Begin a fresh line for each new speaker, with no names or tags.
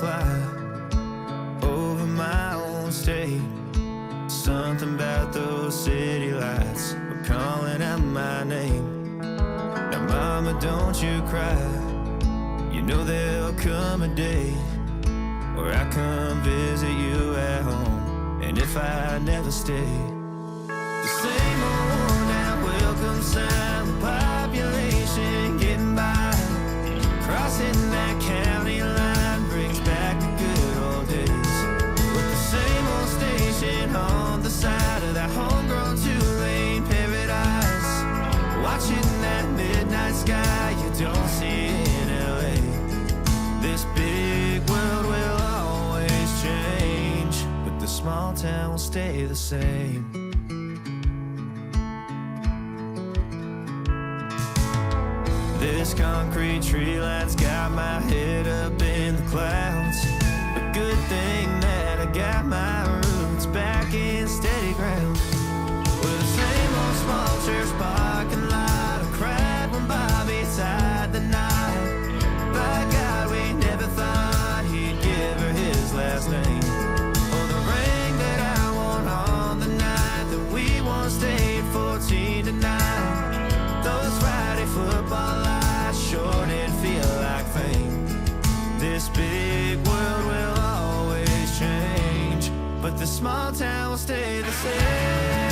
fly over my own state. Something about those city lights were calling out my name. Now mama, don't you cry, you know there'll come a day where I come visit you at home. And if I never stay, the same old worn out welcome sign, the population getting by, crossing that county line brings back the good old days, with the same old station on the side of that homegrown two-lane paradise, watching that midnight sky you don't see in LA. This big world will always change, but the small town will stay the same. This concrete tree line's got my head up in the clouds. A good thing that I got my roots back in steady ground. With the same old small church parking lot, I cried when Bobby tied the knot. By God, we never thought he'd give her his last name, or the ring that I wore on the night that we once stayed 14 tonight. Those Friday football lights sure did feel like fame. This big world will always change, but the small town will stay the same.